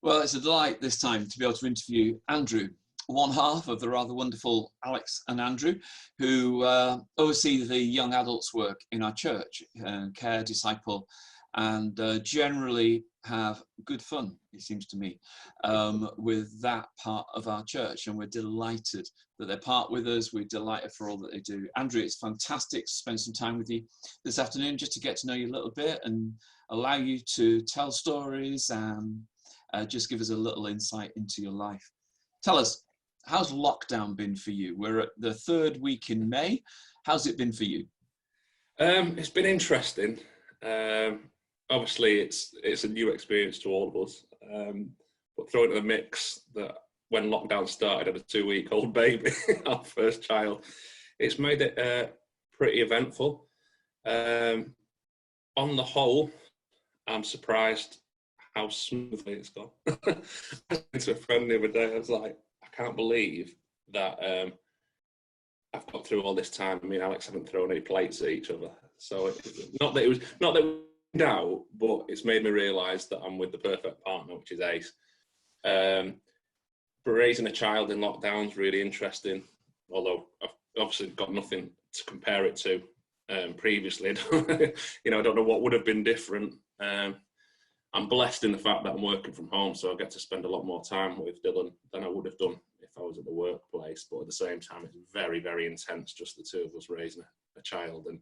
Well, it's a delight this time to be able to interview Andrew, one half of the rather wonderful Alex and Andrew, who oversee the young adults work in our church, care, disciple, and generally have good fun, it seems to me, with that part of our church. And we're delighted that they're part with us. We're delighted for all that they do. Andrew, it's fantastic to spend some time with you this afternoon, just to get to know you a little bit and allow you to tell stories and just give us a little insight into your life. Tell us, how's lockdown been for you? We're at the third week in May. How's it been for you? It's been interesting. Obviously, it's a new experience to all of us. But throw into the mix that when lockdown started, I had a 2-week-old baby, our first child. It's made it pretty eventful. On the whole, I'm surprised how smoothly it's gone. I was to a friend the other day, I was like, I can't believe that I've got through all this time. Me and Alex haven't thrown any plates at each other. So not that we were out, but it's made me realise that I'm with the perfect partner, which is Ace. But raising a child in lockdown is really interesting, although I've obviously got nothing to compare it to previously. I don't know what would have been different. I'm blessed in the fact that I'm working from home, so I get to spend a lot more time with Dylan than I would have done if I was at the workplace. But at the same time, it's very, very intense, just the two of us raising a child and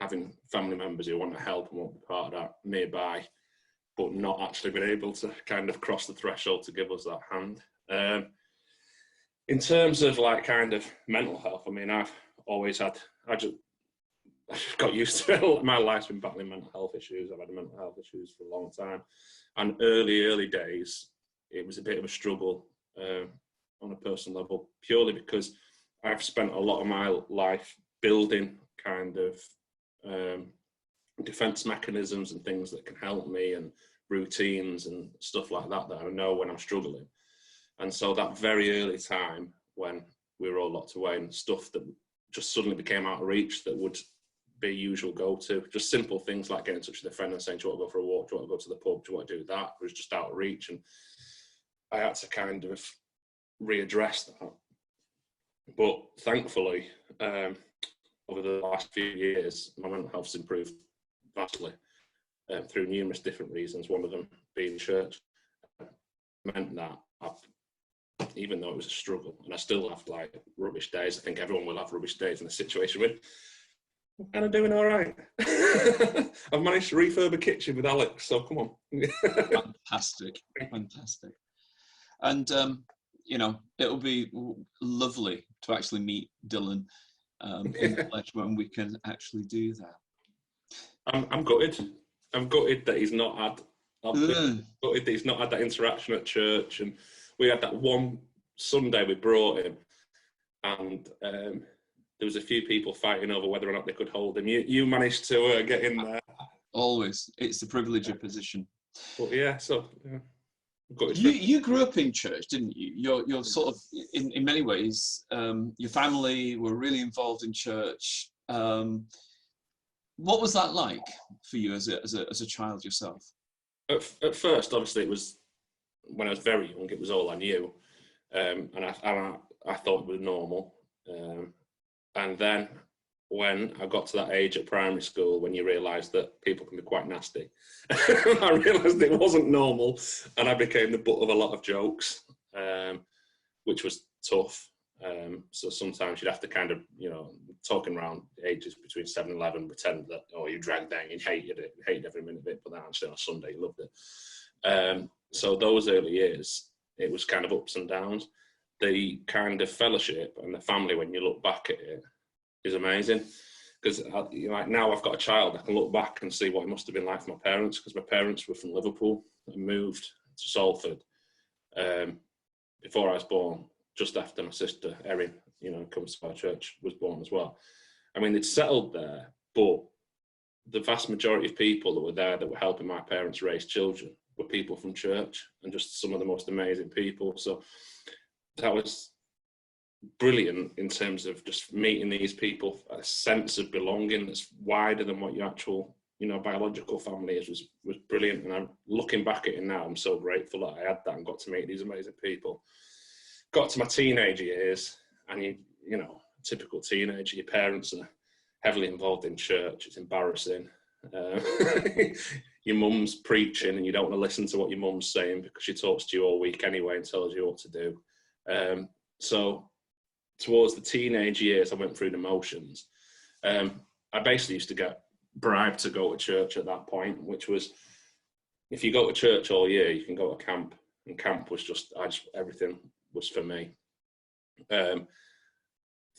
having family members who want to help and want to be part of that nearby, but not actually being able to kind of cross the threshold to give us that hand. In terms of kind of mental health, I mean, I've always had, I just got used to it. My life's been battling mental health issues. I've had mental health issues for a long time. And early days, it was a bit of a struggle on a personal level, purely because I've spent a lot of my life building kind of defense mechanisms and things that can help me, and routines and stuff like that I know when I'm struggling. And so that very early time when we were all locked away, and stuff that just suddenly became out of reach that would be usual go-to, just simple things like getting in touch with a friend and saying, do you want to go for a walk, do you want to go to the pub, do you want to do that, was just out of reach. And I had to kind of readdress that. But thankfully, over the last few years, my mental health's improved vastly through numerous different reasons, one of them being church. Meant that even though it was a struggle, and I still have rubbish days, I think everyone will have rubbish days in the situation with, I'm kind of doing all right. I've managed to refurb a kitchen with Alex, so come on. Fantastic. And, it'll be lovely to actually meet Dylan in the flesh when we can actually do that. I'm gutted. I'm gutted that he's not had. Gutted that he's not had that interaction at church, and we had that one Sunday we brought him, and there was a few people fighting over whether or not they could hold him. You managed to get in there. Always, it's the privilege of position. But yeah, so you grew up in church, didn't you? You're sort of in many ways. Your family were really involved in church. What was that like for you as a child yourself? At first, obviously, it was when I was very young. It was all I knew, and I thought it was normal. And then when I got to that age at primary school, when you realise that people can be quite nasty, I realised it wasn't normal, and I became the butt of a lot of jokes, which was tough. So sometimes you'd have to kind of, talking around ages between 7 and 11, pretend that, you dragged down, you hated every minute of it, but then actually on a Sunday you loved it. So those early years, it was kind of ups and downs. The kind of fellowship and the family, when you look back at it, is amazing. Because now I've got a child, I can look back and see what it must have been like for my parents, because my parents were from Liverpool and moved to Salford before I was born, just after my sister Erin, comes to our church, was born as well. I mean, they'd settled there, but the vast majority of people that were there that were helping my parents raise children were people from church, and just some of the most amazing people. So that was brilliant in terms of just meeting these people, a sense of belonging that's wider than what your actual biological family was brilliant. And I'm looking back at it now, I'm so grateful that I had that and got to meet these amazing people. Got to my teenage years, and typical teenager, your parents are heavily involved in church. It's embarrassing. Your mum's preaching and you don't want to listen to what your mum's saying because she talks to you all week anyway and tells you what to do. So towards the teenage years, I went through the motions. I basically used to get bribed to go to church at that point, which was, if you go to church all year, you can go to camp, and camp was everything was for me.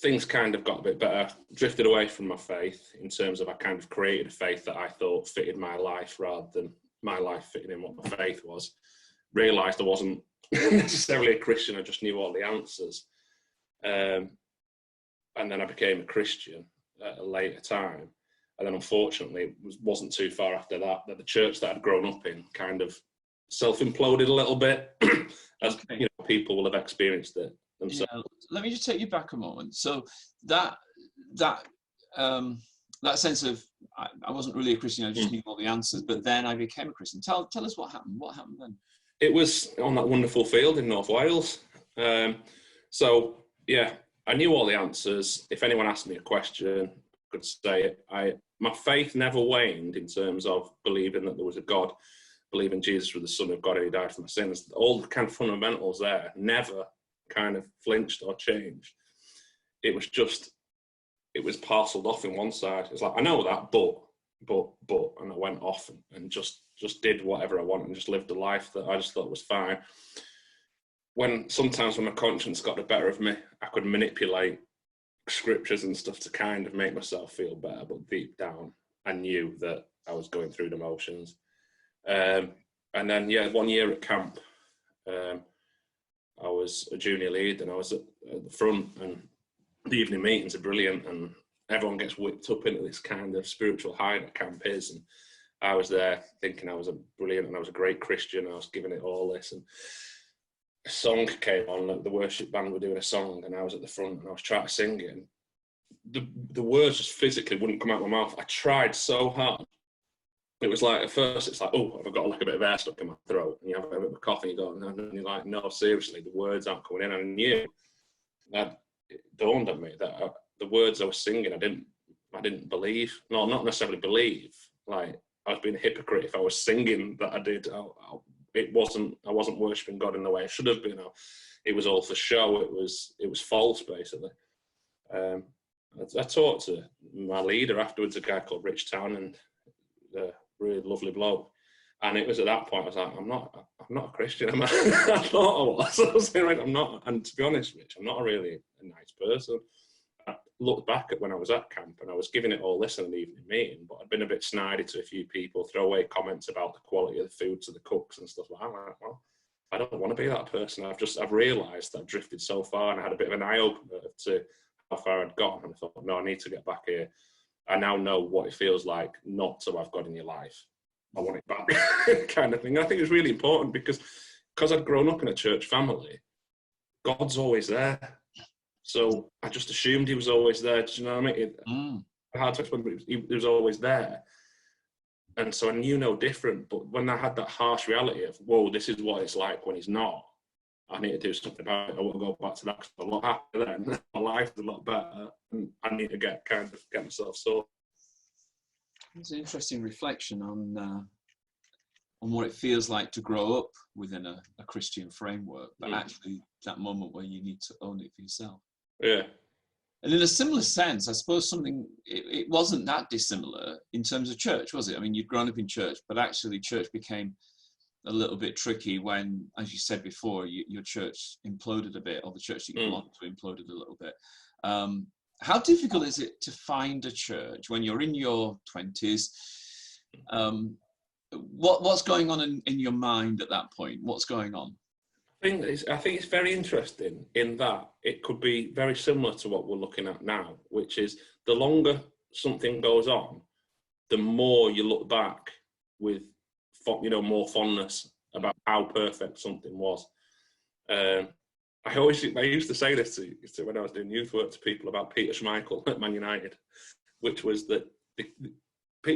Things kind of got a bit better, drifted away from my faith in terms of I kind of created a faith that I thought fitted my life rather than my life fitting in what my faith was. Realised I wasn't necessarily a Christian, I just knew all the answers. And then I became a Christian at a later time. And then unfortunately, it wasn't too far after that the church that I'd grown up in kind of self-imploded a little bit, as people will have experienced it themselves. Yeah. Let me just take you back a moment. So that sense of I wasn't really a Christian, I just knew all the answers, but then I became a Christian. Tell us what happened. What happened then? It was on that wonderful field in North Wales. So yeah, I knew all the answers. If anyone asked me a question, I could say it. My faith never waned in terms of believing that there was a God, believing Jesus was the Son of God and he died for my sins. All the kind of fundamentals there never kind of flinched or changed. It was parceled off in one side. It's like, I know that, but, and I went off and just did whatever I wanted and just lived a life that I just thought was fine. Sometimes when my conscience got the better of me, I could manipulate scriptures and stuff to kind of make myself feel better, but deep down, I knew that I was going through the motions. And then, 1 year at camp, I was a junior lead and I was at the front, and the evening meetings are brilliant and everyone gets whipped up into this kind of spiritual high that camp is. And I was there thinking I was brilliant and I was a great Christian and I was giving it all this. And a song came on, the worship band were doing a song and I was at the front and I was trying to sing it. And the words just physically wouldn't come out of my mouth. I tried so hard. It was like, at first, it's like, oh, I've got like a bit of air stuck in my throat. And you have a bit of a cough and you go, no. And you're like, no, seriously, the words aren't coming in. And I knew that it dawned on me that the words I was singing, I didn't believe. No, not necessarily believe. Like, I was being a hypocrite if I was singing that I did. I wasn't worshipping God in the way I should have been. It was all for show. It was false, basically. I talked to my leader afterwards, a guy called Rich Town, and a really lovely bloke. And it was at that point I was like, I'm not a Christian. I thought I was. I was saying, right, I'm not. And to be honest, Rich, I'm not really a nice person. I looked back at when I was at camp and I was giving it all this in an evening meeting, but I'd been a bit snidey to a few people, throw away comments about the quality of the food to the cooks and stuff like that. I'm like, well, I don't want to be that person. I've realised that I've drifted so far, and I had a bit of an eye-opener to how far I'd gone. And I thought, no, I need to get back here. I now know what it feels like not to have God in your life. I want it back, kind of thing. I think it's really important because I'd grown up in a church family, God's always there. So I just assumed he was always there. Do you know what I mean? Hard to explain, but he was always there. And so I knew no different. But when I had that harsh reality of, whoa, this is what it's like when he's not, I need to do something about it. I want to go back to that because I'm a lot happier then. My life is a lot better. And I need to get myself sorted. It's an interesting reflection on what it feels like to grow up within a Christian framework, but actually that moment where you need to own it for yourself. Yeah. And in a similar sense, I suppose it wasn't that dissimilar in terms of church, was it? I mean, you'd grown up in church, but actually church became a little bit tricky when, as you said before, your church imploded a bit, or the church that you belonged to imploded a little bit. How difficult is it to find a church when you're in your 20s? What's going on in your mind at that point? What's going on? I think it's very interesting in that it could be very similar to what we're looking at now, which is the longer something goes on, the more you look back with more fondness about how perfect something was. I used to say this to when I was doing youth work to people about Peter Schmeichel at Man United, which was that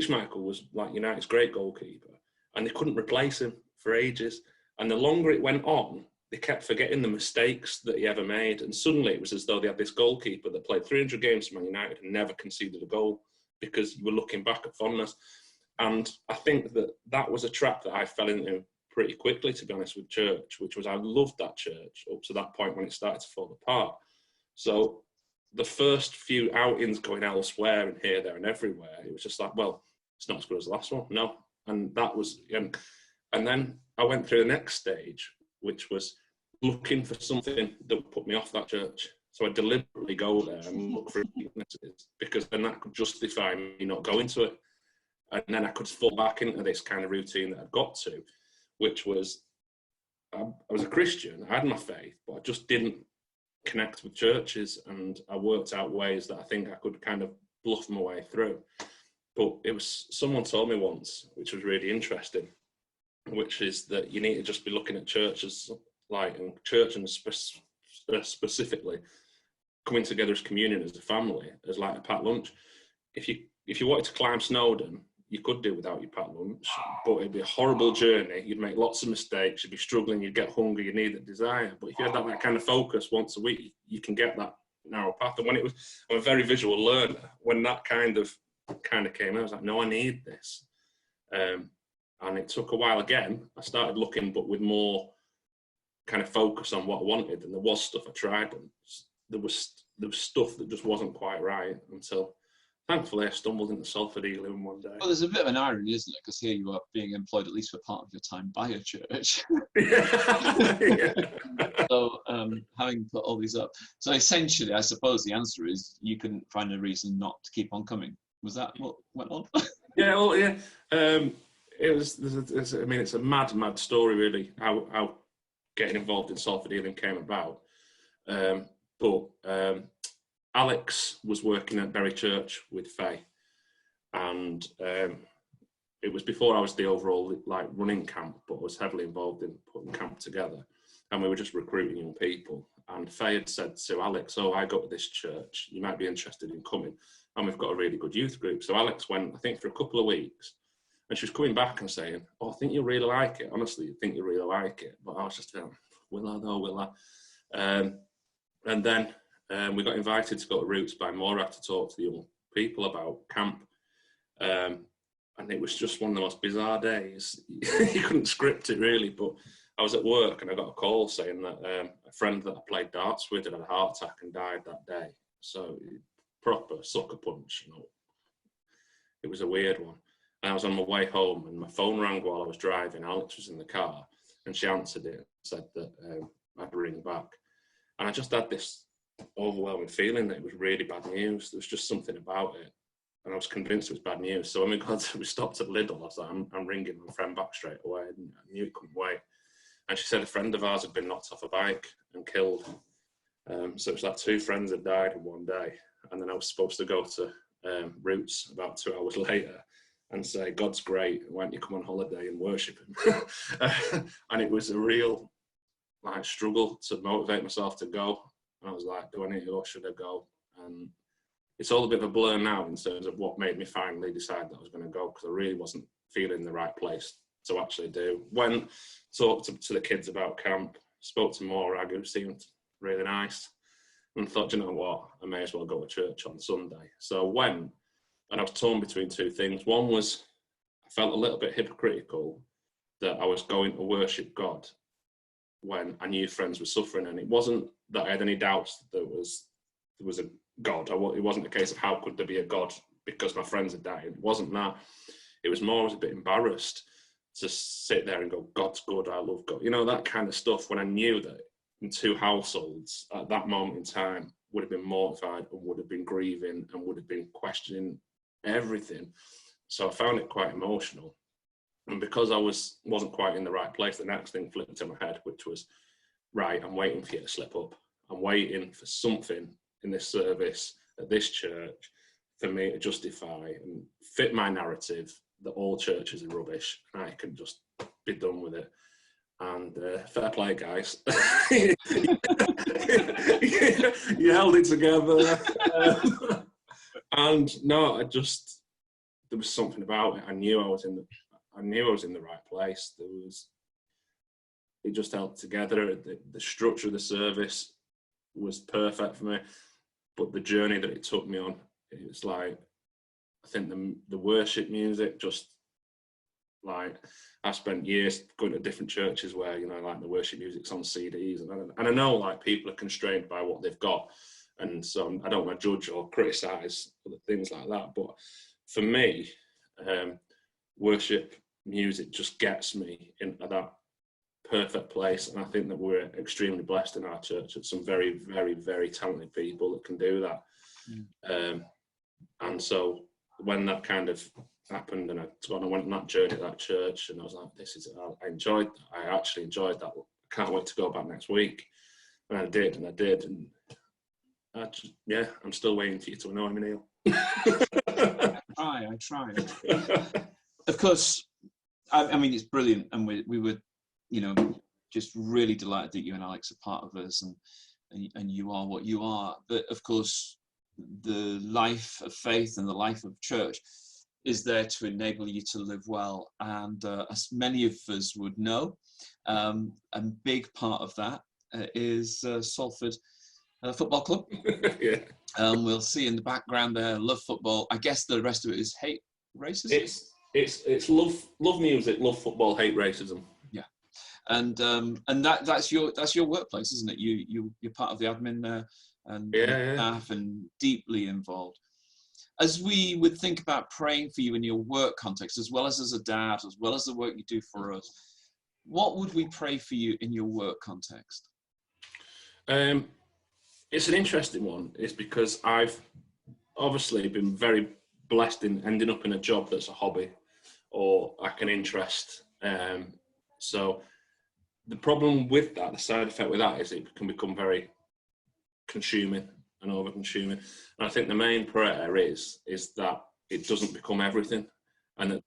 Michael was like United's great goalkeeper, and they couldn't replace him for ages. And the longer it went on, they kept forgetting the mistakes that he ever made. And suddenly it was as though they had this goalkeeper that played 300 games for Man United and never conceded a goal, because you were looking back at fondness. And I think that was a trap that I fell into pretty quickly, to be honest, with church, which was I loved that church up to that point when it started to fall apart. So the first few outings going elsewhere and here, there and everywhere, it was just like, well, it's not as good as the last one. No. And that was, and then I went through the next stage, which was looking for something that would put me off that church. So I deliberately go there and look for weaknesses, because then that could justify me not going to it. And then I could fall back into this kind of routine that I'd got to, which was, I was a Christian, I had my faith, but I just didn't connect with churches, and I worked out ways that I think I could kind of bluff my way through. But it was, someone told me once, which was really interesting, which is that you need to just be looking at churches, like, and church and specifically coming together as communion, as a family, as like a packed lunch. If you wanted to climb Snowdon, you could do without your packed lunch, but it'd be a horrible journey. You'd make lots of mistakes, you'd be struggling, you'd get hungry, you need that desire. But if you had that kind of focus once a week, you can get that narrow path. And when it was, I'm a very visual learner, when that kind of came, I was like, no, I need this. And it took a while again. I started looking, but with more kind of focus on what I wanted. And there was stuff I tried, and there was stuff that just wasn't quite right, until thankfully I stumbled into Salford, Elim one day. Well, there's a bit of an irony, isn't it? Because here you are being employed, at least for part of your time, by a church. Yeah. So having put all these up. So essentially, I suppose the answer is you couldn't find a reason not to keep on coming. Was that what went on? Yeah, well, yeah. It's a mad story, really, how getting involved in Salford Elim came about. But Alex was working at Bury Church with Faye, and it was before I was the overall running camp, but I was heavily involved in putting camp together, and we were just recruiting young people. And Faye had said to Alex, "Oh, I go to this church. You might be interested in coming, and we've got a really good youth group." So Alex went, I think, for a couple of weeks. And she was coming back and saying, "Oh, I think you'll really like it. Honestly, I think you'll really like it." But I was just going, will I though, will I? And then we got invited to go to Roots by Morag to talk to the young people about camp. And it was just one of the most bizarre days. You couldn't script it, really. But I was at work and I got a call saying that a friend that I played darts with had a heart attack and died that day. So proper sucker punch, you know. It was a weird one. And I was on my way home and my phone rang while I was driving. Alex was in the car and she answered it and said that I'd ring back. And I just had this overwhelming feeling that it was really bad news. There was just something about it. And I was convinced it was bad news. So when we stopped at Lidl, I was like, I'm ringing my friend back straight away. And I knew it couldn't wait. And she said a friend of ours had been knocked off a bike and killed. So it was like 2 friends had died in one day. And then I was supposed to go to Roots about 2 hours later and say, God's great, why don't you come on holiday and worship him? And it was a real struggle to motivate myself to go. And I was like, do I need to go, should I go? And it's all a bit of a blur now in terms of what made me finally decide that I was going to go, because I really wasn't feeling in the right place to actually do. Went, talked to the kids about camp, spoke to Morag, who seemed really nice, and thought, you know what, I may as well go to church on Sunday. So I went, and I was torn between 2 things. One was, I felt a little bit hypocritical that I was going to worship God when I knew friends were suffering, and it wasn't that I had any doubts that there was a God. It wasn't a case of how could there be a God because my friends had died. It wasn't that. It was more I was a bit embarrassed to sit there and go, God's good, I love God. You know, that kind of stuff, when I knew that in 2 households at that moment in time would have been mortified and would have been grieving and would have been questioning everything. So I found it quite emotional. And because I wasn't quite in the right place, the next thing flipped into my head, which was, right, I'm waiting for you to slip up. I'm waiting for something in this service at this church for me to justify and fit my narrative that all churches are rubbish and I can just be done with it. And fair play, guys. You held it together. And no, there was something about it. I knew I was in the right place. It just held together. The structure of the service was perfect for me, but the journey that it took me on, it was like, I think the worship music, just like, I spent years going to different churches where, you know, like the worship music's on CDs, and I know like people are constrained by what they've got, and so I don't want to judge or criticise other things like that, but for me, worship music just gets me into that perfect place, and I think that we're extremely blessed in our church. It's some very, very, very talented people that can do that. And so when that kind of happened, and I went on that journey at that church, and I was like, I actually enjoyed that. I can't wait to go back next week. And I did, and I'm still waiting for you to annoy me, Neil. I try. Of course, I mean, it's brilliant, and we were, you know, just really delighted that you and Alex are part of us, and you are what you are. But of course, the life of faith and the life of church is there to enable you to live well. And as many of us would know, a big part of that is Salford Football Club. Yeah. We'll see in the background there, love football. I guess the rest of it is hate racism. It's love music, love football, hate racism. Yeah, and that's your workplace, isn't it? You're part of the admin there, and staff, and deeply involved. As we would think about praying for you in your work context, as well as a dad, as well as the work you do for us, what would we pray for you in your work context? It's an interesting one. It's because I've obviously been very blessed in ending up in a job that's a hobby or like an interest. So the problem with that, the side effect with that, is it can become very consuming and over-consuming. And I think the main prayer is that it doesn't become everything, and that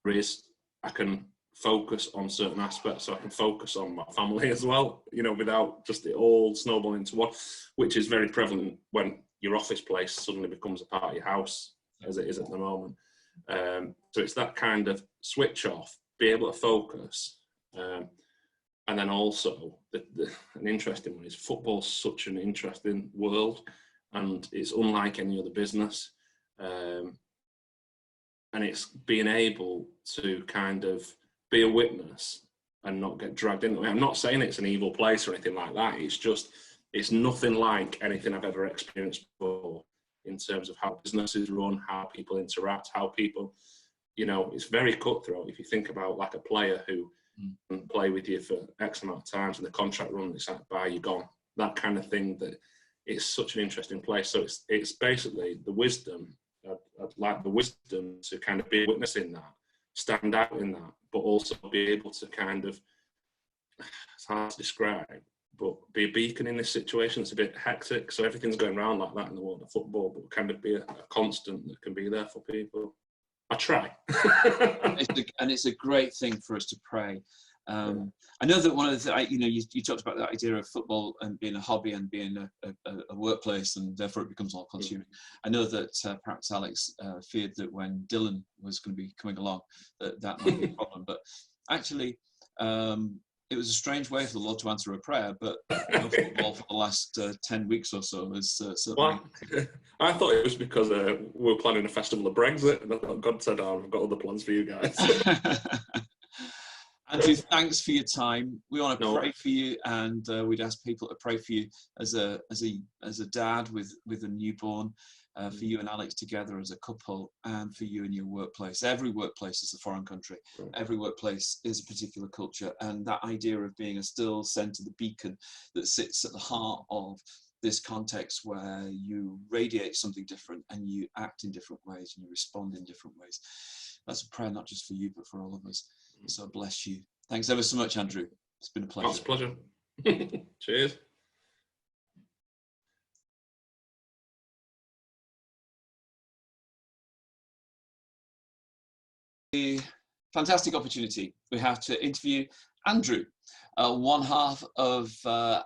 I can focus on certain aspects, so I can focus on my family as well, you know, without just it all snowballing into one, which is very prevalent when your office place suddenly becomes a part of your house, as it is at the moment. So it's that kind of switch off, be able to focus. And then also, an interesting one is football's such an interesting world, and it's unlike any other business. And it's being able to kind of be a witness and not get dragged into it. I'm not saying it's an evil place or anything like that. It's nothing like anything I've ever experienced before in terms of how businesses run, how people interact, how people, you know, it's very cutthroat. If you think about like a player who can play with you for X amount of times and the contract runs, it's like, bye, you're gone. That kind of thing. That it's such an interesting place. So it's basically the wisdom. I'd like the wisdom to kind of be a witness in that, stand out in that, but also be able to kind of, it's hard to describe, but be a beacon in this situation. It's a bit hectic, so everything's going around like that in the world of football, but kind of be a constant that can be there for people. I try. And it's a great thing for us to pray. I know that one of the, you talked about that idea of football and being a hobby and being a workplace, and therefore it becomes all consuming. I know that perhaps Alex feared that when Dylan was going to be coming along, that might be a problem. But actually, it was a strange way for the Lord to answer a prayer, but football for the last 10 weeks or so has certainly... Well, I thought it was because we were planning a festival of Brexit, and I thought God said, I've got other plans for you guys. Andrew, thanks for your time. We want to pray for you, and we'd ask people to pray for you as a dad with a newborn, for you and Alex together as a couple, and for you in your workplace. Every workplace is a foreign country. Every workplace is a particular culture, and that idea of being a still centre, the beacon that sits at the heart of this context where you radiate something different and you act in different ways and you respond in different ways. That's a prayer not just for you, but for all of us. So bless you. Thanks ever so much, Andrew. It's been a pleasure. It's a pleasure. Cheers. A fantastic opportunity we have to interview Andrew, one half of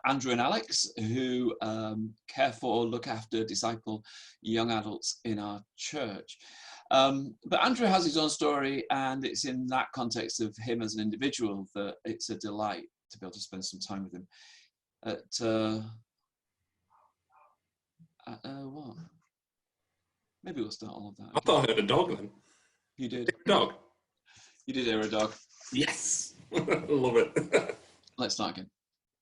Andrew and Alex, who care for, look after, disciple young adults in our church. But Andrew has his own story, and it's in that context of him as an individual that it's a delight to be able to spend some time with him. What? Maybe we'll start all of that again. I thought I heard a dog then. You did. Dog? You did hear a dog. Yes! Love it. Let's start again.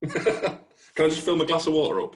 Can I just fill my glass of water up?